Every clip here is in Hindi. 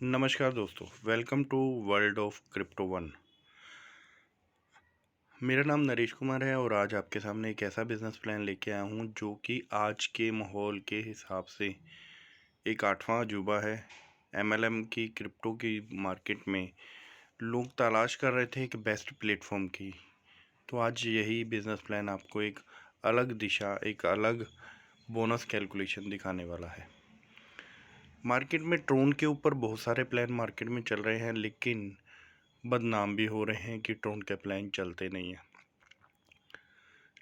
नमस्कार दोस्तों, welcome to world of crypto one. मेरा नाम नरेश कुमार है और आज आपके सामने एक ऐसा बिजनेस प्लान लेके आया हूँ जो कि आज के माहौल के हिसाब से एक आठवां अजूबा है। एमएलएम की क्रिप्टो की मार्केट में लोग तलाश कर रहे थे एक बेस्ट प्लेटफॉर्म की, तो आज यही बिजनेस प्लान आपको एक अलग दिशा, एक अलग बोनस कैलकुलेशन दिखाने वाला है। मार्केट में ट्रोन के ऊपर बहुत सारे प्लान मार्केट में चल रहे हैं, लेकिन बदनाम भी हो रहे हैं कि ट्रोन के प्लान चलते नहीं हैं।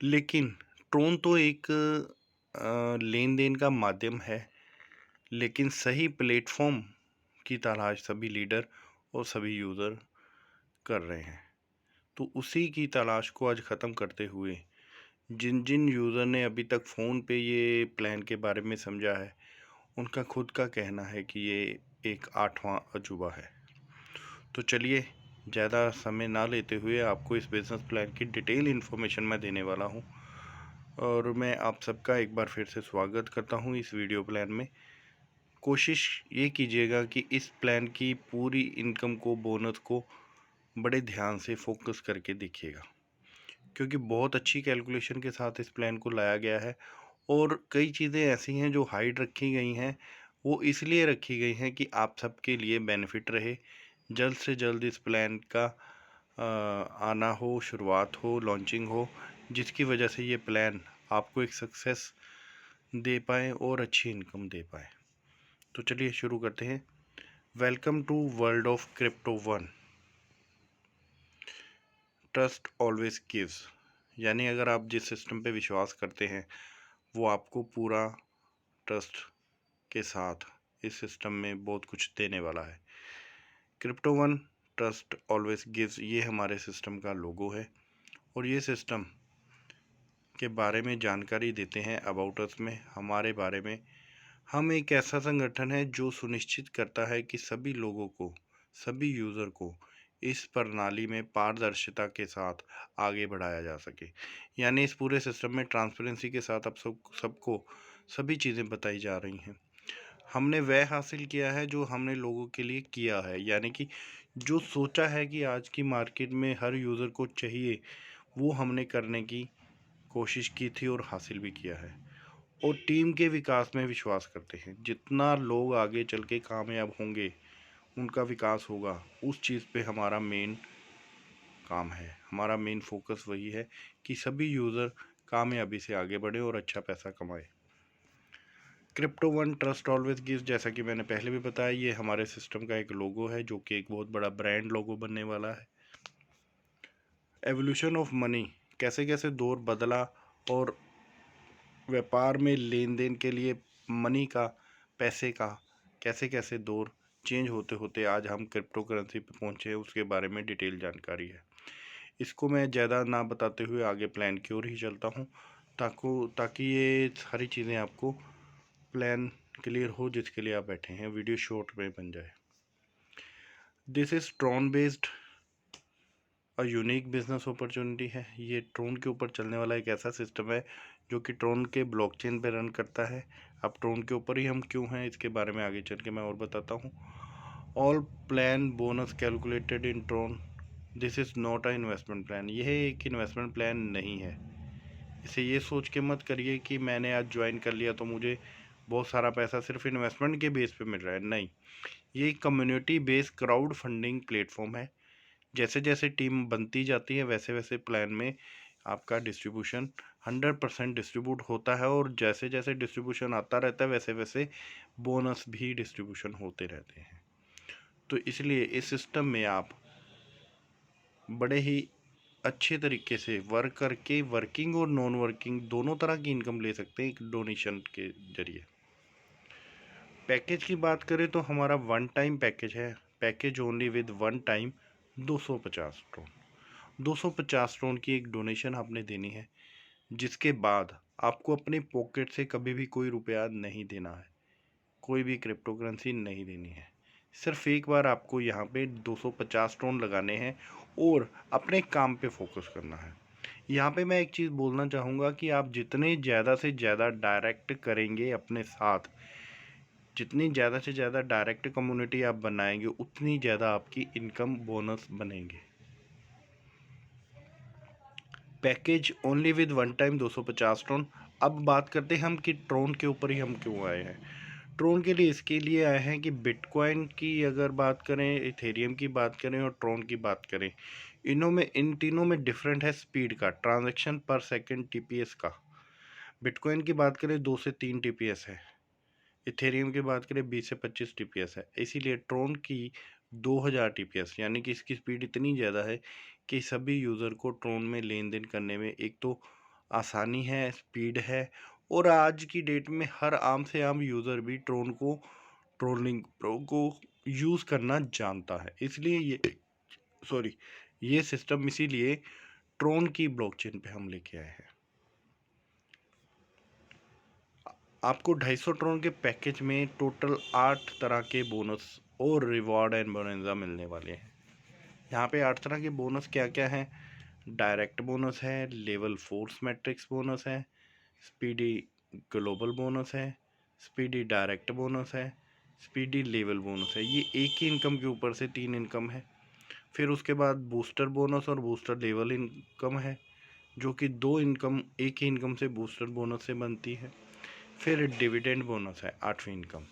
लेकिन ट्रोन तो एक लेन देन का माध्यम है, लेकिन सही प्लेटफॉर्म की तलाश सभी लीडर और सभी यूज़र कर रहे हैं। तो उसी की तलाश को आज ख़त्म करते हुए जिन जिन यूज़र ने अभी तक फ़ोन पे ये प्लान के बारे में समझा है, उनका खुद का कहना है कि ये एक आठवां अजूबा है। तो चलिए, ज़्यादा समय ना लेते हुए आपको इस बिज़नेस प्लान की डिटेल इन्फॉर्मेशन मैं देने वाला हूँ और मैं आप सबका एक बार फिर से स्वागत करता हूँ इस वीडियो प्लान में। कोशिश ये कीजिएगा कि इस प्लान की पूरी इनकम को, बोनस को बड़े ध्यान से फोकस करके देखिएगा, क्योंकि बहुत अच्छी कैलकुलेशन के साथ इस प्लान को लाया गया है और कई चीज़ें ऐसी हैं जो हाइड रखी गई हैं। वो इसलिए रखी गई हैं कि आप सबके लिए बेनिफिट रहे, जल्द से जल्द इस प्लान का आना हो, शुरुआत हो, लॉन्चिंग हो, जिसकी वजह से ये प्लान आपको एक सक्सेस दे पाए और अच्छी इनकम दे पाए। तो चलिए शुरू करते हैं। Welcome to world of crypto one. Trust always gives, यानी अगर आप जिस सिस्टम पे विश्वास करते हैं वो आपको पूरा ट्रस्ट के साथ इस सिस्टम में बहुत कुछ देने वाला है। Crypto one trust always gives, ये हमारे सिस्टम का लोगो है और ये सिस्टम के बारे में जानकारी देते हैं अबाउट अस में, हमारे बारे में। हम एक ऐसा संगठन है जो सुनिश्चित करता है कि सभी लोगों को, सभी यूज़र को इस प्रणाली में पारदर्शिता के साथ आगे बढ़ाया जा सके। यानी इस पूरे सिस्टम में ट्रांसपेरेंसी के साथ अब सबको सभी चीज़ें बताई जा रही हैं। हमने वह हासिल किया है जो हमने लोगों के लिए किया है, यानी कि जो सोचा है कि आज की मार्केट में हर यूज़र को चाहिए, वो हमने करने की कोशिश की थी और हासिल भी किया है। और टीम के विकास में विश्वास करते हैं। जितना लोग आगे चल के कामयाब होंगे, उनका विकास होगा, उस चीज़ पे हमारा मेन काम है, हमारा मेन फोकस वही है कि सभी यूज़र कामयाबी से आगे बढ़े और अच्छा पैसा कमाए। Crypto one trust always gives, जैसा कि मैंने पहले भी बताया, ये हमारे सिस्टम का एक लोगो है जो कि एक बहुत बड़ा ब्रांड लोगो बनने वाला है। एवोल्यूशन ऑफ मनी, कैसे कैसे दौर बदला और व्यापार में लेन देन के लिए मनी का, पैसे का कैसे कैसे दौर चेंज होते होते आज हम क्रिप्टो करेंसी पे पहुँचे हैं, उसके बारे में डिटेल जानकारी है। इसको मैं ज़्यादा ना बताते हुए आगे प्लान की ओर ही चलता हूँ, ताकि ये सारी चीज़ें आपको प्लान क्लियर हो जिसके लिए आप बैठे हैं, वीडियो शॉर्ट में बन जाए। This is Tron based a unique business opportunity है। ये ट्रोन के ऊपर चलने वाला एक ऐसा सिस्टम है जो कि ट्रोन के ब्लॉकचेन पे रन करता है। अब ट्रोन के ऊपर ही हम क्यों हैं, इसके बारे में आगे चल के मैं और बताता हूँ। All plan bonus calculated in Tron, this is not a investment plan. यह एक इन्वेस्टमेंट प्लान नहीं है। इसे ये सोच के मत करिए कि मैंने आज ज्वाइन कर लिया तो मुझे बहुत सारा पैसा सिर्फ इन्वेस्टमेंट के बेस पे मिल रहा है। नहीं, ये एक community based crowd funding platform है। जैसे जैसे टीम बनती जाती है वैसे वैसे प्लान में आपका डिस्ट्रीब्यूशन 100% डिस्ट्रीब्यूट होता है और जैसे जैसे डिस्ट्रीब्यूशन आता रहता है वैसे वैसे बोनस भी डिस्ट्रीब्यूशन होते रहते हैं। तो इसलिए इस सिस्टम में आप बड़े ही अच्छे तरीके से वर्क करके वर्किंग और नॉन वर्किंग दोनों तरह की इनकम ले सकते हैं एक डोनेशन के जरिए। पैकेज की बात करें तो हमारा वन टाइम पैकेज है। Package only with one time 250 tone, 250 tone की एक डोनेशन आपने देनी है, जिसके बाद आपको अपने पॉकेट से कभी भी कोई रुपया नहीं देना है, कोई भी क्रिप्टो करेंसी नहीं देनी है। सिर्फ एक बार आपको यहाँ पे 250 टोन लगाने हैं और अपने काम पे फोकस करना है। यहाँ पे मैं एक चीज़ बोलना चाहूँगा कि आप जितने ज़्यादा से ज़्यादा डायरेक्ट करेंगे अपने साथ, जितनी ज़्यादा से ज़्यादा डायरेक्ट कम्युनिटी आप बनाएंगे उतनी ज़्यादा आपकी इनकम बोनस बनेंगे। Package only with one time 250 Tron. अब बात करते हैं हम कि ट्रोन के ऊपर ही हम क्यों आए हैं। ट्रोन के लिए इसके लिए आए हैं कि बिटकॉइन की अगर बात करें, इथेरियम की बात करें और ट्रोन की बात करें, इन तीनों में डिफरेंट है स्पीड का, ट्रांजैक्शन पर सेकंड टीपीएस का। बिटकॉइन की बात करें 2 से 3 टीपीएस है, इथेरियम की बात करें 20 से 25 टीपीएस है, इसीलिए ट्रोन की 2000 टीपीएस, यानी कि इसकी स्पीड इतनी ज़्यादा है कि सभी यूज़र को ट्रोन में लेन देन करने में एक तो आसानी है, स्पीड है, और आज की डेट में हर आम से आम यूज़र भी ट्रोलिंग प्रो को यूज़ करना जानता है। इसलिए ये सिस्टम इसीलिए ट्रोन की ब्लॉकचेन पे हम लेके आए हैं। आपको 250 ट्रोन के पैकेज में टोटल 8 तरह के बोनस और रिवॉर्ड एंड बोनंजा मिलने वाले हैं। यहाँ पे 8 तरह के बोनस क्या क्या हैं? डायरेक्ट बोनस है, लेवल फोर्स मैट्रिक्स बोनस है, स्पीडी ग्लोबल बोनस है, स्पीडी डायरेक्ट बोनस है, स्पीडी लेवल बोनस है। ये एक ही इनकम के ऊपर से 3 इनकम है। फिर उसके बाद बूस्टर बोनस और बूस्टर लेवल इनकम है, जो कि 2 इनकम एक ही इनकम से बूस्टर बोनस से बनती है। फिर डिविडेंड बोनस है 8वीं इनकम।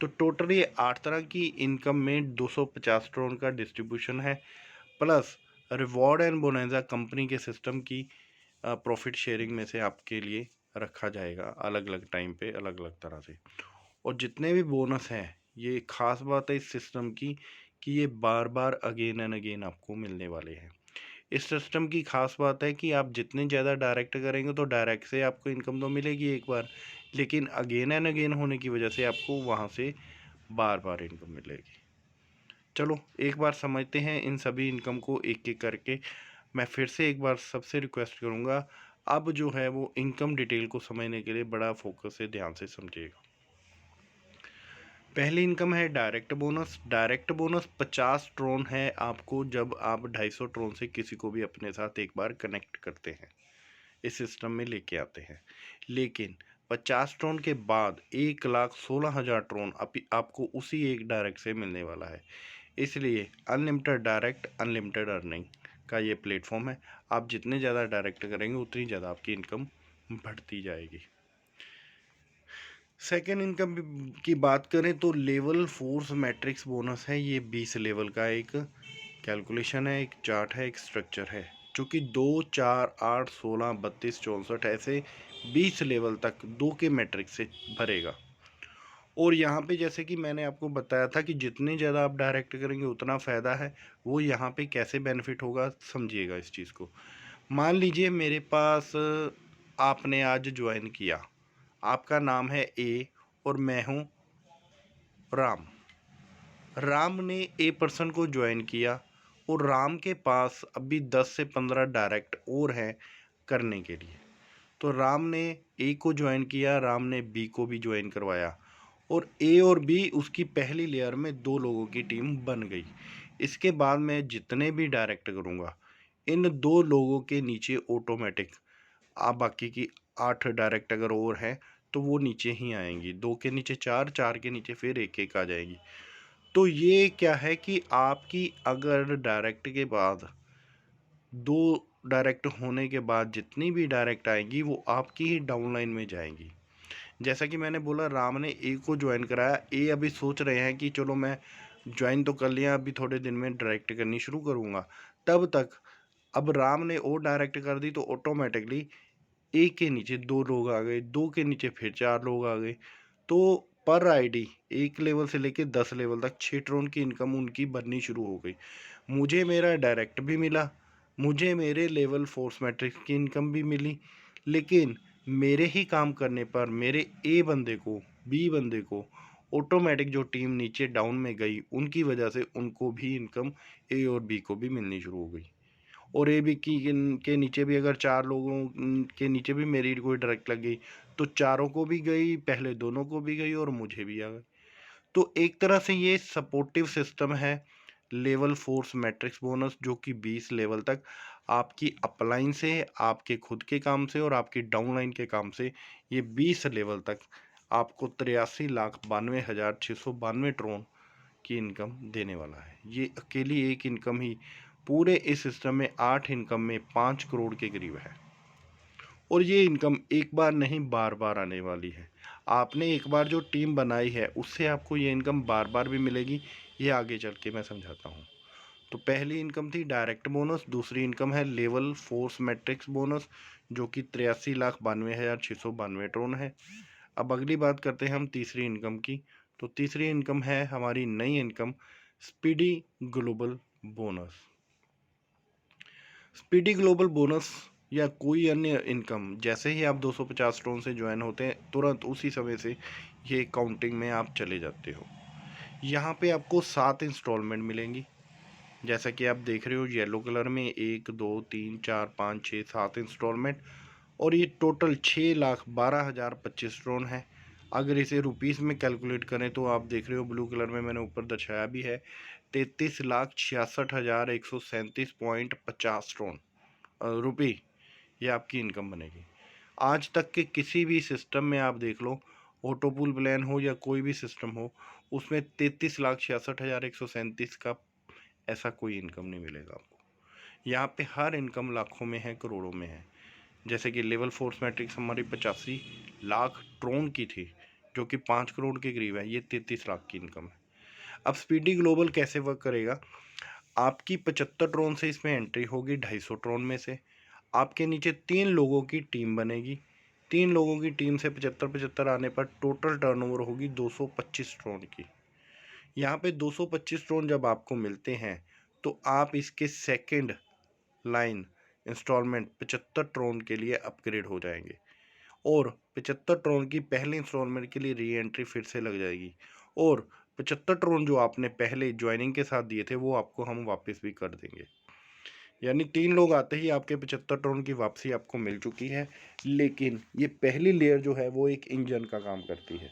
तो टोटल ये 8 तरह की इनकम में 250 ट्रोन का डिस्ट्रीब्यूशन है, प्लस रिवॉर्ड एंड बोनैजा कंपनी के सिस्टम की प्रॉफिट शेयरिंग में से आपके लिए रखा जाएगा अलग अलग टाइम पे अलग अलग तरह से। और जितने भी बोनस हैं, ये खास बात है इस सिस्टम की कि ये बार बार अगेन एंड अगेन आपको मिलने वाले हैं। इस सिस्टम की खास बात है कि आप जितने ज़्यादा डायरेक्ट करेंगे तो डायरेक्ट से आपको इनकम तो मिलेगी एक बार, लेकिन अगेन एंड अगेन होने की वजह से आपको वहाँ से बार बार इनकम मिलेगी। चलो एक बार समझते हैं इन सभी इनकम को एक एक करके। मैं फिर से एक बार सबसे रिक्वेस्ट करूँगा, अब जो है वो इनकम डिटेल को समझने के लिए बड़ा फोकस से ध्यान से समझिएगा। पहली इनकम है direct bonus. Direct bonus 50 Tron है आपको जब आप 250 ट्रोन से किसी को भी अपने साथ एक बार कनेक्ट करते हैं, इस सिस्टम में लेके आते हैं। लेकिन 50 ट्रोन के बाद 1,16,000 ट्रोन आपको उसी एक डायरेक्ट से मिलने वाला है। इसलिए अनलिमिटेड डायरेक्ट अनलिमिटेड अर्निंग का ये प्लेटफॉर्म है। आप जितने ज़्यादा डायरेक्ट करेंगे उतनी ज़्यादा आपकी इनकम बढ़ती जाएगी। सेकेंड इनकम की बात करें तो लेवल फोर्स मैट्रिक्स बोनस है। ये 20 लेवल का एक कैलकुलेशन है, एक चार्ट है, एक स्ट्रक्चर है, जो कि 2, 4, 8, 16, 32, 64 ऐसे 20 लेवल तक 2 के मैट्रिक्स से भरेगा। और यहाँ पे जैसे कि मैंने आपको बताया था कि जितने ज़्यादा आप डायरेक्ट करेंगे उतना फ़ायदा है। वो यहाँ पे कैसे बेनिफिट होगा समझिएगा इस चीज़ को। मान लीजिए मेरे पास आपने आज ज्वाइन किया, आपका नाम है ए और मैं हूँ राम। राम ने ए पर्सन को ज्वाइन किया और राम के पास अभी 10 से 15 डायरेक्ट और हैं करने के लिए। तो राम ने ए को ज्वाइन किया, राम ने बी को भी ज्वाइन करवाया और ए और बी उसकी पहली लेयर में 2 लोगों की टीम बन गई। इसके बाद मैं जितने भी डायरेक्ट करूँगा, इन 2 लोगों के नीचे ऑटोमेटिक आप बाकी की 8 डायरेक्ट अगर और हैं तो वो नीचे ही आएंगी। 2 के नीचे 4, 4 के नीचे फिर एक एक आ जाएगी। तो ये क्या है कि आपकी अगर डायरेक्ट के बाद 2 डायरेक्ट होने के बाद जितनी भी डायरेक्ट आएंगी वो आपकी ही डाउनलाइन में जाएंगी। जैसा कि मैंने बोला राम ने ए को ज्वाइन कराया, ए अभी सोच रहे हैं कि चलो मैं ज्वाइन तो कर लिया, अभी थोड़े दिन में डायरेक्ट करनी शुरू करूँगा। तब तक अब राम ने और डायरेक्ट कर दी तो ऑटोमेटिकली एक के नीचे 2 लोग आ गए, 2 के नीचे फिर 4 लोग आ गए। तो पर आईडी 1 लेवल से लेके 10 लेवल तक 6 ट्रोन की इनकम उनकी बननी शुरू हो गई। मुझे मेरा डायरेक्ट भी मिला, मुझे मेरे लेवल फोर्स मैट्रिक्स की इनकम भी मिली, लेकिन मेरे ही काम करने पर मेरे ए बंदे को, बी बंदे को ऑटोमेटिक जो टीम नीचे डाउन में गई उनकी वजह से उनको भी इनकम ए और बी को भी मिलनी शुरू हो गई। और ए बी की के नीचे भी अगर 4 लोगों के नीचे भी मेरी कोई डायरेक्ट लग गई तो चारों को भी गई, पहले दोनों को भी गई और मुझे भी आ गई। तो एक तरह से ये सपोर्टिव सिस्टम है लेवल फोर्स मैट्रिक्स बोनस, जो कि 20 लेवल तक आपकी अपलाइन से, आपके खुद के काम से और आपकी डाउनलाइन के काम से ये 20 लेवल तक आपको 83,92,692 ट्रोन की इनकम देने वाला है। ये अकेली एक इनकम ही पूरे इस सिस्टम में 8 इनकम में 5 करोड़ के करीब है। और ये इनकम एक बार नहीं बार बार आने वाली है। आपने एक बार जो टीम बनाई है उससे आपको ये इनकम बार बार भी मिलेगी, ये आगे चल के मैं समझाता हूँ। तो पहली इनकम थी डायरेक्ट बोनस, दूसरी इनकम है लेवल फोर्स मैट्रिक्स बोनस जो कि 83,92,692 ट्रोन है। अब अगली बात करते हैं हम तीसरी इनकम की। तो तीसरी इनकम है हमारी नई income speedy global bonus. Speedy global bonus या कोई अन्य इनकम, जैसे ही आप 250 ट्रोन से ज्वाइन होते हैं तुरंत उसी समय से ये काउंटिंग में आप चले जाते हो। यहाँ पे आपको 7 इंस्टॉलमेंट मिलेंगी, जैसा कि आप देख रहे हो येलो कलर में 1 2 3 4 5 6 7 इंस्टॉलमेंट। और ये टोटल 6,12,025 ट्रोन है। अगर इसे रुपीज़ में कैलकुलेट करें तो आप देख रहे हो ब्लू कलर में मैंने ऊपर दर्शाया भी है 33,66,137.50 ट्रोन रुपये, ये आपकी इनकम बनेगी। आज तक के किसी भी सिस्टम में आप देख लो, ऑटोपूल प्लान हो या कोई भी सिस्टम हो, उसमें 33,66,137 का ऐसा कोई इनकम नहीं मिलेगा आपको। यहाँ पे हर इनकम लाखों में है, करोड़ों में है। जैसे कि लेवल फोर्स मैट्रिक्स हमारी 85 लाख ट्रोन की थी जो कि 5 करोड़ के करीब है, ये 33 लाख की इनकम है। अब स्पीडी ग्लोबल कैसे वर्क करेगा, आपकी 75 ट्रोन से इसमें एंट्री होगी 250 ट्रोन में से। आपके नीचे 3 लोगों की टीम बनेगी। 3 लोगों की टीम से 75-75 आने पर टोटल टर्नओवर होगी 225 ट्रोन की। यहाँ पे 225 ट्रोन जब आपको मिलते हैं तो आप इसके सेकंड लाइन इंस्टॉलमेंट 75 ट्रोन के लिए अपग्रेड हो जाएंगे और 75 ट्रोन की पहले इंस्टॉलमेंट के लिए री एंट्री फिर से लग जाएगी और 75 ट्रोन जो आपने पहले ज्वाइनिंग के साथ दिए थे वो आपको हम वापस भी कर देंगे। यानी 3 लोग आते ही आपके 75 ट्रोन की वापसी आपको मिल चुकी है। लेकिन ये पहली लेयर जो है वो एक इंजन का काम करती है।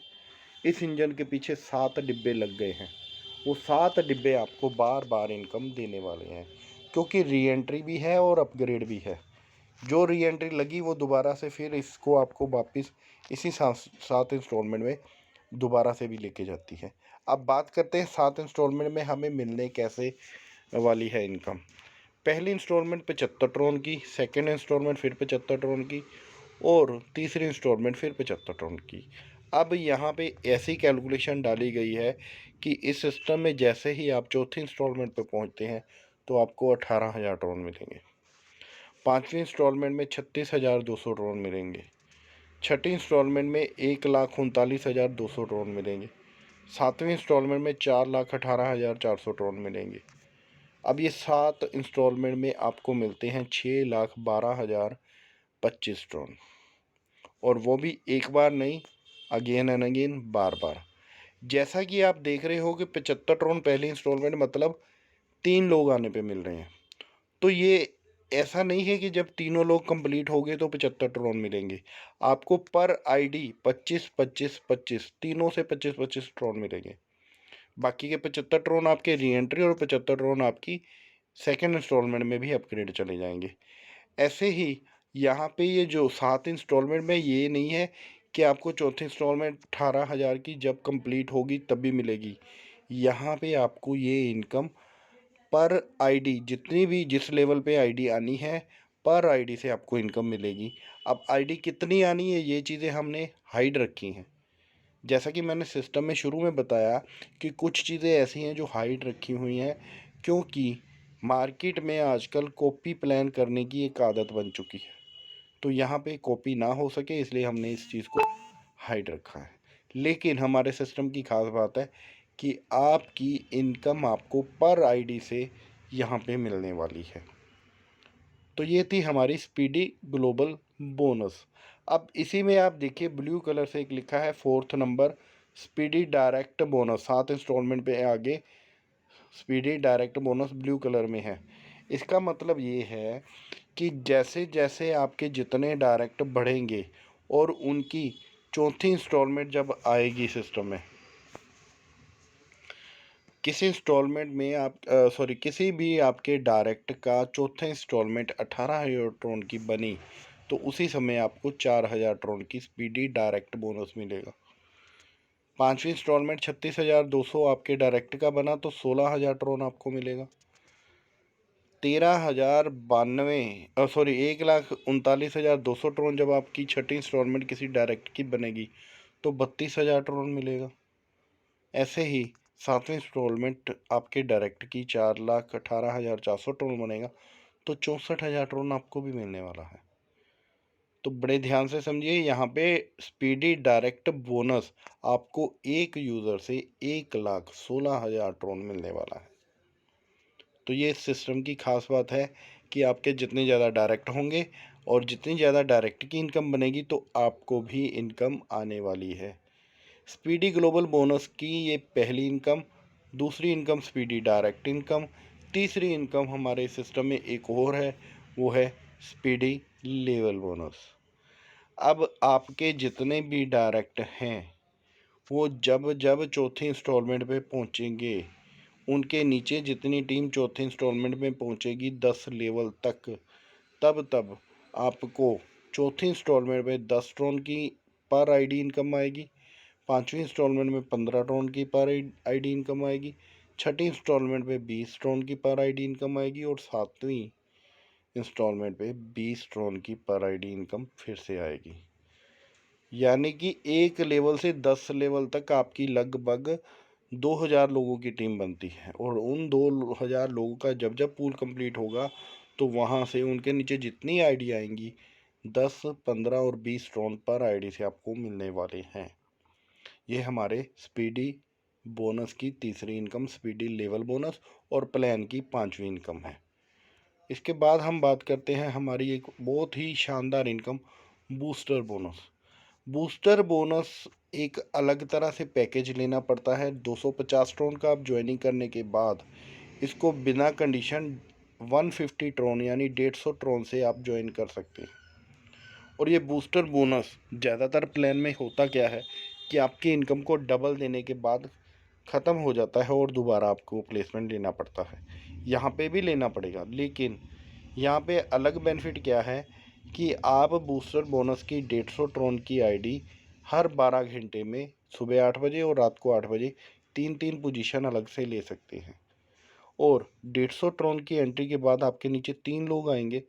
इस इंजन के पीछे 7 डिब्बे लग गए हैं। वो 7 डिब्बे आपको बार बार इनकम देने वाले हैं, क्योंकि री एंट्री भी है और अपग्रेड भी है। जो री एंट्री लगी वो दोबारा से फिर इसको आपको वापस इसी 7 इंस्टॉलमेंट में दोबारा से भी लेके जाती है। अब बात करते हैं 7 इंस्टॉलमेंट में हमें मिलने कैसे वाली है इनकम। पहली इंस्टॉलमेंट 75 ट्रोन की, सेकेंड इंस्टॉलमेंट फिर 75 ट्रोन की और तीसरी इंस्टॉलमेंट फिर 75 ट्रोन की। अब यहाँ पे ऐसी कैलकुलेशन डाली गई है कि इस सिस्टम में जैसे ही आप चौथी इंस्टॉलमेंट पे पहुँचते हैं तो आपको 18,000 ट्रोन मिलेंगे। पाँचवीं इंस्टॉलमेंट में 36,200 ट्रोन मिलेंगे। छठी इंस्टॉलमेंट में 1,39,200 ट्रोन मिलेंगे। सातवीं इंस्टॉलमेंट में 4,18,400 ट्रोन मिलेंगे। अब ये 7 इंस्टॉलमेंट में आपको मिलते हैं 6,12,025 ट्रोन, और वो भी एक बार नहीं, अगेन एंड अगेन, बार बार। जैसा कि आप देख रहे हो कि 75 ट्रोन पहली इंस्टॉलमेंट मतलब 3 लोग आने पे मिल रहे हैं। तो ये ऐसा नहीं है कि जब तीनों लोग कंप्लीट हो गए तो 75 ट्रोन मिलेंगे। आपको पर आईडी 25-25-25 तीनों से 25-25 ट्रोन मिलेंगे। बाकी के 75 ट्रोन आपके री एंट्री और 75 ट्रोन आपकी सेकेंड इंस्टॉलमेंट में भी अपग्रेड चले जाएंगे। ऐसे ही यहाँ पे ये जो 7 इंस्टॉलमेंट में ये नहीं है कि आपको चौथी इंस्टॉलमेंट 18,000 की जब कंप्लीट होगी तब भी मिलेगी। यहाँ पे आपको ये इनकम पर आईडी जितनी भी जिस लेवल पे आईडी आनी है पर आईडी से आपको इनकम मिलेगी। अब आईडी कितनी आनी है ये चीज़ें हमने हाइड रखी हैं। जैसा कि मैंने सिस्टम में शुरू में बताया कि कुछ चीज़ें ऐसी हैं जो हाइड रखी हुई हैं, क्योंकि मार्केट में आजकल कॉपी प्लान करने की एक आदत बन चुकी है। तो यहाँ पे कॉपी ना हो सके इसलिए हमने इस चीज़ को हाइड रखा है। लेकिन हमारे सिस्टम की खास बात है कि आपकी इनकम आपको पर आईडी से यहाँ पे मिलने वाली है। तो ये थी हमारी स्पीडी ग्लोबल बोनस। अब इसी में आप देखिए ब्लू कलर से एक लिखा है 4th number speedy direct bonus, 7 instalment पे आगे speedy direct bonus blue colour में है। इसका मतलब ये है कि जैसे जैसे आपके जितने डायरेक्ट बढ़ेंगे और उनकी चौथी इंस्टॉलमेंट जब आएगी सिस्टम में, किसी इंस्टॉलमेंट में आप किसी भी आपके डायरेक्ट का चौथा इंस्टॉलमेंट 18,000 ट्रोन की बनी तो उसी समय आपको 4,000 ट्रोन की स्पीडी डायरेक्ट बोनस मिलेगा। 5वीं इंस्टॉलमेंट 36,200 आपके डायरेक्ट का बना तो 16,000 ट्रोन आपको मिलेगा। 1,39,200 ट्रोन जब आपकी छठी इंस्टॉलमेंट किसी डायरेक्ट की बनेगी तो 32,000 ट्रोन मिलेगा। ऐसे ही 7वीं इंस्टॉलमेंट आपके डायरेक्ट की 4,18,400 ट्रोन बनेगा तो 64,000 ट्रोन आपको भी मिलने वाला है। तो बड़े ध्यान से समझिए, यहाँ पे स्पीडी डायरेक्ट बोनस आपको एक यूज़र से 1,16,000 ट्रोन मिलने वाला है। तो ये इस सिस्टम की खास बात है कि आपके जितने ज़्यादा डायरेक्ट होंगे और जितनी ज़्यादा डायरेक्ट की इनकम बनेगी तो आपको भी इनकम आने वाली है। स्पीडी ग्लोबल बोनस की ये पहली इनकम। दूसरी इनकम स्पीडी डायरेक्ट इनकम। तीसरी इनकम हमारे सिस्टम में एक और है, वो है स्पीडी लेवल बोनस। अब आपके जितने भी डायरेक्ट हैं वो जब जब चौथी इंस्टॉलमेंट पे पहुंचेंगे, उनके नीचे जितनी टीम चौथी इंस्टॉलमेंट में पहुंचेगी 10 लेवल तक, तब तब आपको चौथी इंस्टॉलमेंट में 10 ट्रोन की पर आईडी इनकम आएगी, 5वीं इंस्टॉलमेंट में 15 ट्रोन की पर आईडी इनकम आएगी, छठी इंस्टॉलमेंट में 20 ट्रोन की पर आईडी इनकम आएगी और 7वीं इंस्टॉलमेंट पे 20 ट्रोन की पर आईडी इनकम फिर से आएगी। यानी कि एक लेवल से 10 लेवल तक आपकी लगभग 2,000 लोगों की टीम बनती है और उन 2,000 लोगों का जब जब पूल कंप्लीट होगा तो वहाँ से उनके नीचे जितनी आईडी आएंगी 10, 15 और 20 ट्रोन पर आईडी से आपको मिलने वाले हैं। ये हमारे स्पीडी बोनस की तीसरी इनकम स्पीडी लेवल बोनस और प्लान की 5वीं इनकम है। इसके बाद हम बात करते हैं हमारी एक बहुत ही शानदार income booster bonus. Booster bonus एक अलग तरह से पैकेज लेना पड़ता है। 250 ट्रोन का आप ज्वाइनिंग करने के बाद इसको बिना कंडीशन 150 ट्रोन यानी 150 ट्रोन से आप ज्वाइन कर सकते हैं। और ये बूस्टर बोनस ज़्यादातर प्लान में होता क्या है कि आपकी इनकम को डबल देने के बाद ख़त्म हो जाता है और दोबारा आपको प्लेसमेंट लेना पड़ता है। यहाँ पे भी लेना पड़ेगा, लेकिन यहाँ पे अलग बेनिफिट क्या है कि आप बूस्टर बोनस की 150 ट्रोन की आईडी हर 12 घंटे में सुबह 8 बजे और रात को 8 बजे 3-3 पोजीशन अलग से ले सकते हैं। और 150 ट्रोन की एंट्री के बाद आपके नीचे 3 लोग आएंगे।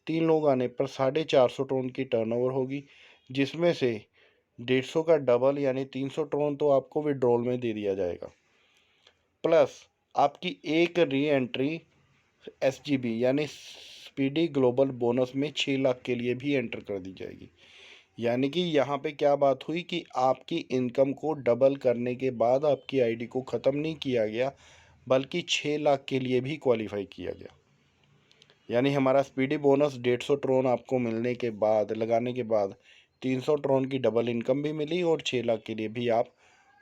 3 लोग आने पर 450 ट्रोन की टर्नओवर होगी, जिसमें से 150 का डबल यानी 300 ट्रोन तो आपको विड्रॉल में दे दिया जाएगा, प्लस आपकी एक री एंट्री SGB यानी स्पीडी ग्लोबल बोनस में 6 लाख के लिए भी एंटर कर दी जाएगी। यानी कि यहाँ पे क्या बात हुई कि आपकी इनकम को डबल करने के बाद आपकी आईडी को ख़त्म नहीं किया गया, बल्कि 6 लाख के लिए भी क्वालिफाई किया गया। यानी हमारा स्पीडी बोनस 150 ट्रोन आपको मिलने के बाद लगाने के बाद 300 ट्रोन की डबल इनकम भी मिली और 6 लाख के लिए भी आप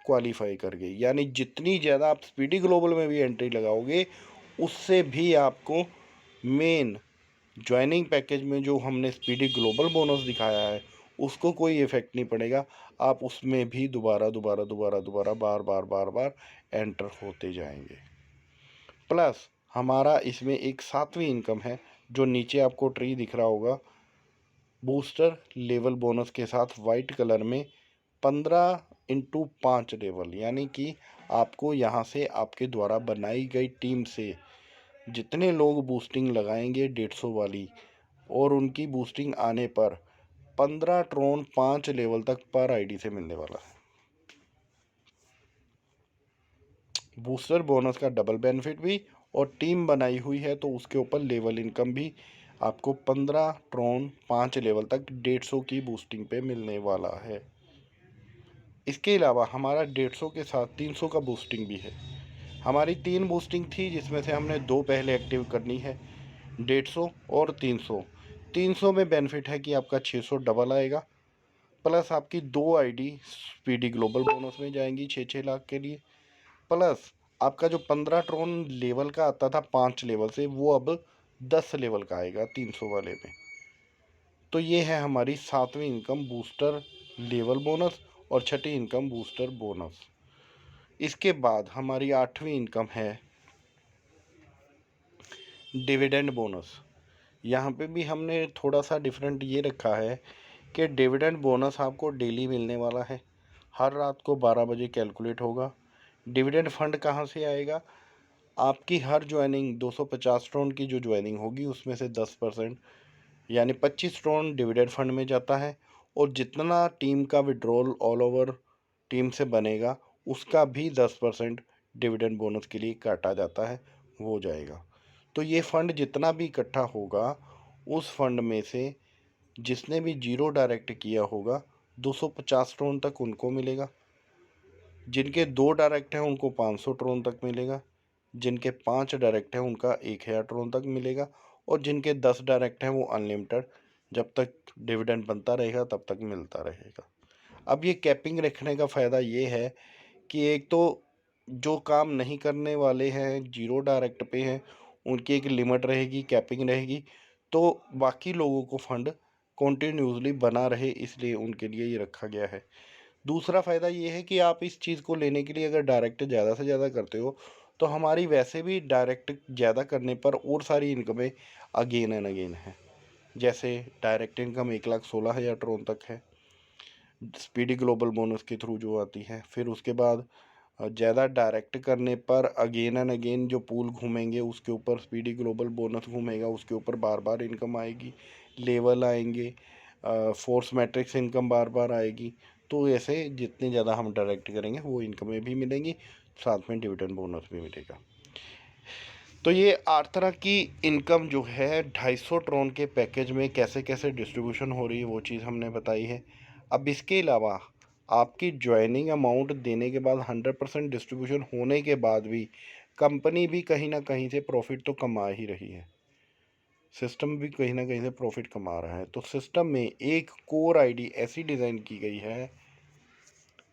क्वालिफाई कर गए। यानी जितनी ज़्यादा आप स्पीडी ग्लोबल में भी एंट्री लगाओगे उससे भी आपको मेन ज्वाइनिंग पैकेज में जो हमने स्पीडी ग्लोबल बोनस दिखाया है उसको कोई इफ़ेक्ट नहीं पड़ेगा। आप उसमें भी दोबारा दोबारा दोबारा दोबारा बार बार बार बार एंटर होते जाएंगे। प्लस हमारा इसमें एक 7वीं इनकम है जो नीचे आपको ट्री दिख रहा होगा, बूस्टर लेवल बोनस के साथ वाइट कलर में 15x5 लेवल। यानी कि आपको यहाँ से आपके द्वारा बनाई गई टीम से जितने लोग बूस्टिंग लगाएंगे 150 वाली और उनकी बूस्टिंग आने पर 15 ट्रोन 5 लेवल तक पर आईडी से मिलने वाला है। बूस्टर बोनस का डबल बेनिफिट भी और टीम बनाई हुई है तो उसके ऊपर लेवल इनकम भी आपको 15 ट्रोन 5 लेवल तक 150 की बूस्टिंग पे मिलने वाला है। इसके अलावा हमारा 150 के साथ 300 का बूस्टिंग भी है। हमारी 3 बूस्टिंग थी जिसमें से हमने 2 पहले एक्टिव करनी है, 150 और 300। 300 में बेनिफिट है कि आपका 600 डबल आएगा, प्लस आपकी 2 आईडी स्पीडी ग्लोबल बोनस में जाएंगी 6-6 लाख के लिए, प्लस आपका जो 15 ट्रोन लेवल का आता था 5 लेवल से वो अब 10 लेवल का आएगा 300 वाले में। तो ये है हमारी 7वीं इनकम बूस्टर लेवल बोनस और छठी इनकम बूस्टर बोनस। इसके बाद हमारी 8वीं इनकम है डिविडेंड बोनस। यहाँ पे भी हमने थोड़ा सा डिफरेंट ये रखा है कि डिविडेंड बोनस आपको डेली मिलने वाला है। हर रात को 12 बजे कैलकुलेट होगा। डिविडेंड फंड कहाँ से आएगा? आपकी हर ज्वाइनिंग 250 टोन की जो ज्वाइनिंग होगी उसमें से 10% यानी 25 टोन डिविडेंड फंड में जाता है, और जितना टीम का विड्रॉल ऑल ओवर टीम से बनेगा उसका भी 10% डिविडेंड बोनस के लिए काटा जाता है, वो जाएगा। तो ये फंड जितना भी इकट्ठा होगा उस फंड में से जिसने भी जीरो डायरेक्ट किया होगा 250 टोन तक उनको मिलेगा। जिनके 2 डायरेक्ट हैं उनको 500 टोन तक मिलेगा। जिनके 5 डायरेक्ट हैं उनका 1000 टोन तक मिलेगा। और जिनके 10 डायरेक्ट हैं वो अनलिमिटेड, जब तक डिविडेंड बनता रहेगा तब तक मिलता रहेगा। अब ये कैपिंग रखने का फ़ायदा ये है कि एक तो जो काम नहीं करने वाले हैं, जीरो डायरेक्ट पे हैं, उनकी एक लिमिट रहेगी, कैपिंग रहेगी, तो बाकी लोगों को फंड कॉन्टिन्यूसली बना रहे, इसलिए उनके लिए ये रखा गया है। दूसरा फ़ायदा ये है कि आप इस चीज़ को लेने के लिए अगर डायरेक्ट ज़्यादा से ज़्यादा करते हो तो हमारी वैसे भी डायरेक्ट ज़्यादा करने पर और सारी इनकमें अगेन एंड अगेन हैं। जैसे डायरेक्ट इनकम 1,16,000 टोन तक है स्पीडी ग्लोबल बोनस के थ्रू जो आती है। फिर उसके बाद ज़्यादा डायरेक्ट करने पर अगेन एंड अगेन जो पूल घूमेंगे उसके ऊपर स्पीडी ग्लोबल बोनस घूमेगा, उसके ऊपर बार बार इनकम आएगी, लेवल आएंगे, फोर्स मैट्रिक्स इनकम बार बार आएगी। तो ऐसे जितने ज़्यादा हम डायरेक्ट करेंगे वो इनकमें भी मिलेंगी, साथ में डिविडेंड बोनस भी मिलेगा। तो ये 8 तरह की इनकम जो है 250 ट्रोन के पैकेज में कैसे कैसे डिस्ट्रीब्यूशन हो रही है वो चीज़ हमने बताई है। अब इसके अलावा आपकी ज्वाइनिंग अमाउंट देने के बाद 100% डिस्ट्रीब्यूशन होने के बाद भी कंपनी भी कहीं ना कहीं से प्रॉफिट तो कमा ही रही है, सिस्टम भी कहीं ना कहीं से प्रॉफिट कमा रहा है। तो सिस्टम में एक कोर आईडी ऐसी डिज़ाइन की गई है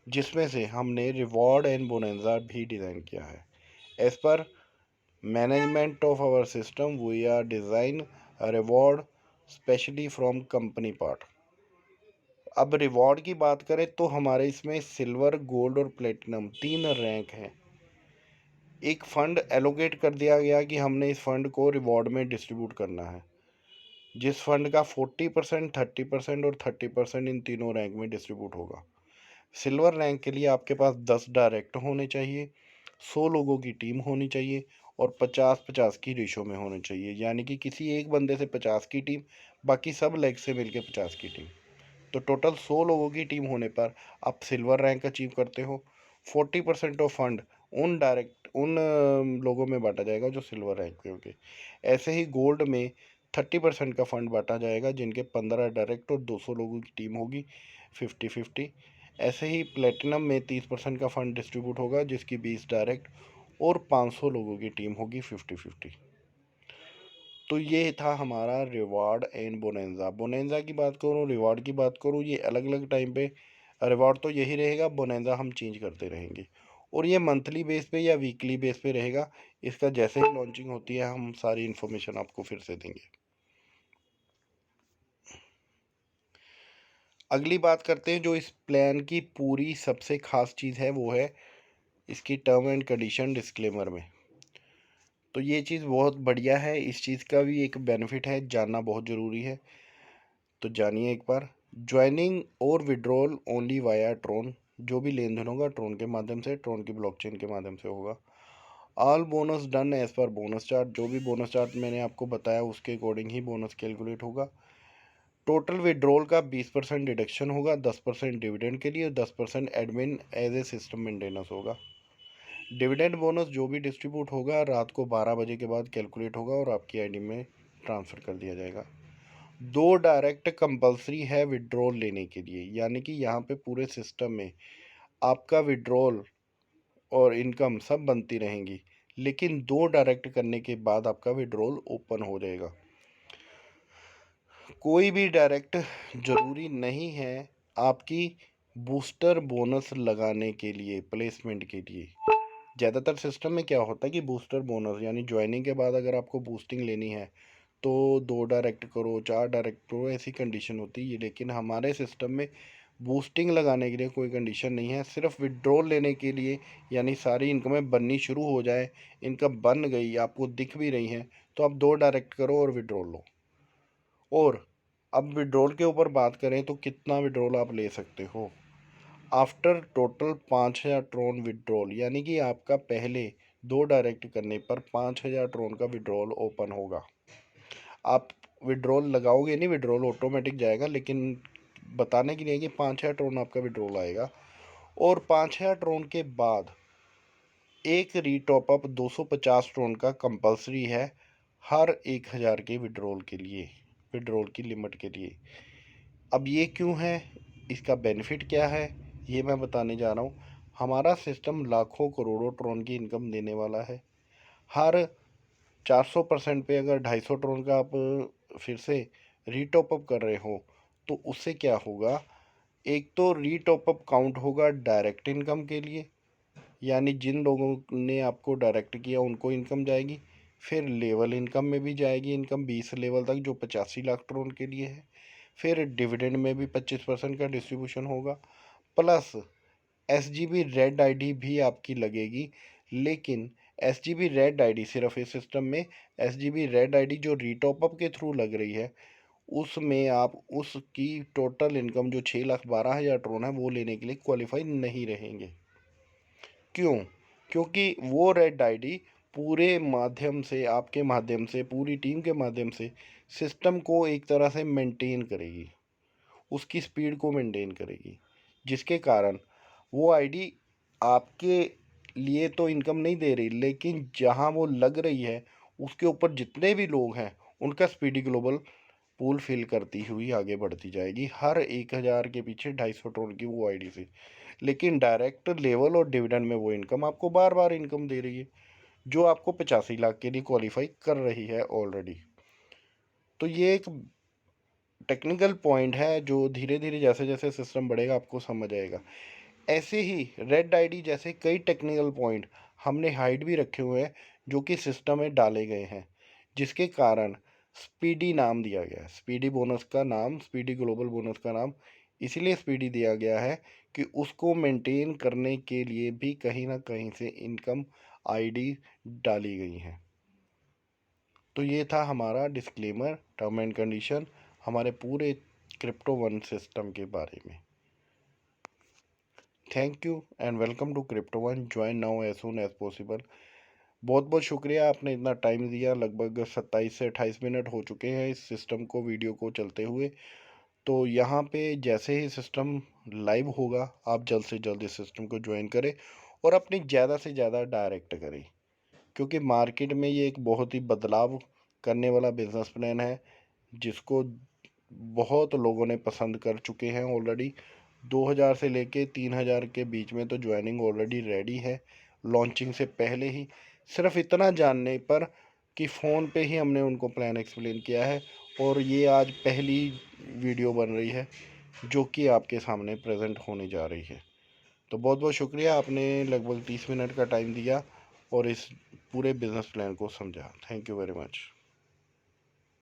जिसमें से हमने रिवॉर्ड एंड बोनेंजा भी डिज़ाइन किया है। As per management of our system we are design a reward specially from company part। अब रिवॉर्ड की बात करें तो हमारे इसमें सिल्वर, गोल्ड और प्लेटिनम 3 रैंक हैं। एक फंड एलोकेट कर दिया गया कि हमने इस फंड को रिवॉर्ड में डिस्ट्रीब्यूट करना है, जिस फंड का 40%, 30% और 30% इन तीनों रैंक में डिस्ट्रीब्यूट होगा। सिल्वर रैंक के लिए आपके पास 10 डायरेक्ट होने चाहिए, 100 लोगों की टीम होनी चाहिए और 50-50 की रेशो में होनी चाहिए, यानी कि किसी एक बंदे से 50 की टीम, बाकी सब लेग से मिलके 50 की टीम। तो टोटल 100 लोगों की टीम होने पर आप सिल्वर रैंक अचीव करते हो। 40% ऑफ फंड उन लोगों में बांटा जाएगा जो सिल्वर रैंक पे होंगे। ऐसे ही गोल्ड में 30% का फंड बांटा जाएगा जिनके 15 डायरेक्ट और 200 लोगों की टीम होगी, 50-50। ऐसे ही प्लेटिनम में 30% का फंड डिस्ट्रीब्यूट होगा जिसकी 20 डायरेक्ट और 500 लोगों की टीम होगी, 50-50। तो ये था हमारा रिवार्ड एंड बोनेंजा। बोनेंजा की बात करूँ, रिवार्ड की बात करूँ, ये अलग अलग टाइम पे रिवार्ड तो यही रहेगा, बोनेंजा हम चेंज करते रहेंगे। और ये मंथली बेस पे या वीकली बेस पे रहेगा। इसका जैसे ही लॉन्चिंग होती है हम सारी इन्फॉर्मेशन आपको फिर से देंगे। अगली बात करते हैं जो इस प्लान की पूरी सबसे खास चीज़ है, वो है इसकी टर्म एंड कंडीशन डिस्क्लेमर में। तो ये चीज़ बहुत बढ़िया है, इस चीज़ का भी एक बेनिफिट है, जानना बहुत ज़रूरी है। तो जानिए एक बार। ज्वाइनिंग और विड्रॉल ओनली वाया ट्रोन, जो भी लेन देन होगा ट्रोन के माध्यम से, ट्रोन की ब्लॉकचेन के माध्यम से होगा। All bonus done as per bonus chart, जो भी बोनस चार्ट मैंने आपको बताया उसके अकॉर्डिंग ही बोनस कैलकुलेट होगा। टोटल विड्रॉल का 20% डिडक्शन होगा, 10% डिविडेंड के लिए, 10% admin as a system maintenance होगा। डिविडेंड बोनस जो भी डिस्ट्रीब्यूट होगा रात को 12 बजे के बाद कैलकुलेट होगा और आपकी आईडी में ट्रांसफ़र कर दिया जाएगा। 2 डायरेक्ट कंपलसरी है विड्रॉल लेने के लिए, यानी कि यहाँ पे पूरे सिस्टम में आपका विड्रॉल और इनकम सब बनती रहेंगी, लेकिन 2 डायरेक्ट करने के बाद आपका विड्रॉल ओपन हो जाएगा। कोई भी डायरेक्ट ज़रूरी नहीं है आपकी बूस्टर बोनस लगाने के लिए, प्लेसमेंट के लिए। ज़्यादातर सिस्टम में क्या होता है कि बूस्टर बोनस यानी ज्वाइनिंग के बाद अगर आपको बूस्टिंग लेनी है तो 2 डायरेक्ट करो, 4 डायरेक्ट करो, ऐसी कंडीशन होती है। लेकिन हमारे सिस्टम में बूस्टिंग लगाने के लिए कोई कंडीशन नहीं है, सिर्फ विड्रॉल लेने के लिए, यानी सारी इनकमें बननी शुरू हो जाए, इनकम बन गई आपको दिख भी रही हैं तो आप 2 डायरेक्ट करो और विड्रॉल लो। और अब विड्रॉल के ऊपर बात करें तो कितना विड्रॉल आप ले सकते हो। आफ्टर टोटल 5,000 ट्रोन विड्रॉल, यानी कि आपका पहले 2 डायरेक्ट करने पर 5,000 ट्रोन का विड्रॉल ओपन होगा। आप विड्रॉल लगाओगे नहीं, विड्रॉल ऑटोमेटिक जाएगा, लेकिन बताने के लिए कि 5,000 ट्रोन आपका विड्रॉल आएगा। और 5,000 ट्रोन के बाद एक रीटॉपअप 250 ट्रोन का कंपलसरी है हर 1,000 के विड्रॉल के लिए, विड्रॉल की लिमिट के लिए। अब ये क्यों है, इसका बेनिफिट क्या है, ये मैं बताने जा रहा हूँ। हमारा सिस्टम लाखों करोड़ों ट्रोन की इनकम देने वाला है। हर 400% पे अगर 250 ट्रोन का आप फिर से रीटॉपअप कर रहे हो तो उससे क्या होगा, एक तो रीटॉपअप काउंट होगा डायरेक्ट इनकम के लिए, यानी जिन लोगों ने आपको डायरेक्ट किया उनको इनकम जाएगी। फिर लेवल इनकम में भी जाएगी इनकम 20 लेवल तक, जो 85 लाख ट्रोन के लिए है। फिर डिविडेंड में भी 25% का डिस्ट्रीब्यूशन होगा। प्लस SGB रेड आईडी भी आपकी लगेगी, लेकिन SGB रेड आईडी सिर्फ इस सिस्टम में SGB रेड आईडी जो रीटॉपअप के थ्रू लग रही है, उसमें आप उसकी टोटल इनकम जो 6,12,000 ट्रोन है वो लेने के लिए क्वालिफाई नहीं रहेंगे। क्यों? क्योंकि वो रेड आईडी पूरे माध्यम से, आपके माध्यम से, पूरी टीम के माध्यम से सिस्टम को एक तरह से मेंटेन करेगी, उसकी स्पीड को मेंटेन करेगी, जिसके कारण वो आईडी आपके लिए तो इनकम नहीं दे रही, लेकिन जहां वो लग रही है उसके ऊपर जितने भी लोग हैं उनका स्पीडी ग्लोबल पूल फिल करती हुई आगे बढ़ती जाएगी हर 1,000 के पीछे 250 ट्रोन की वो आईडी से। लेकिन डायरेक्ट लेवल और डिविडेंड में वो इनकम आपको बार बार इनकम दे रही है, जो आपको 85 लाख के लिए क्वालिफाई कर रही है ऑलरेडी। तो ये एक टेक्निकल पॉइंट है जो धीरे धीरे जैसे जैसे सिस्टम बढ़ेगा आपको समझ आएगा। ऐसे ही रेड आईडी जैसे कई टेक्निकल पॉइंट हमने हाइड भी रखे हुए हैं जो कि सिस्टम में डाले गए हैं, जिसके कारण स्पीडी नाम दिया गया है। स्पीडी बोनस का नाम, स्पीडी ग्लोबल बोनस का नाम इसीलिए स्पीडी दिया गया है कि उसको मेंटेन करने के लिए भी कहीं ना कहीं से इनकम आईडी डाली गई हैं। तो ये था हमारा डिस्क्लेमर, टर्म एंड कंडीशन हमारे पूरे क्रिप्टो वन सिस्टम के बारे में। Thank you and welcome to crypto one, join now as soon as possible. बहुत बहुत शुक्रिया, आपने इतना टाइम दिया। लगभग 27 से 28 मिनट हो चुके हैं इस सिस्टम को, वीडियो को चलते हुए। तो यहाँ पे जैसे ही सिस्टम लाइव होगा आप जल्द से जल्द इस सिस्टम को ज्वाइन करें और अपनी ज़्यादा से ज़्यादा डायरेक्ट करें, क्योंकि मार्केट में ये एक बहुत ही बदलाव करने वाला बिजनेस प्लान है जिसको बहुत लोगों ने पसंद कर चुके हैं ऑलरेडी। 2,000 से लेके 3,000 के बीच में तो ज्वाइनिंग ऑलरेडी रेडी है लॉन्चिंग से पहले ही। सिर्फ इतना जानने पर कि फ़ोन पे ही हमने उनको प्लान एक्सप्लेन किया है, और ये आज पहली वीडियो बन रही है जो कि आपके सामने प्रेजेंट होने जा रही है। तो बहुत बहुत शुक्रिया, आपने लगभग 30 मिनट का टाइम दिया और इस पूरे बिज़नेस प्लान को समझा। Thank you very much.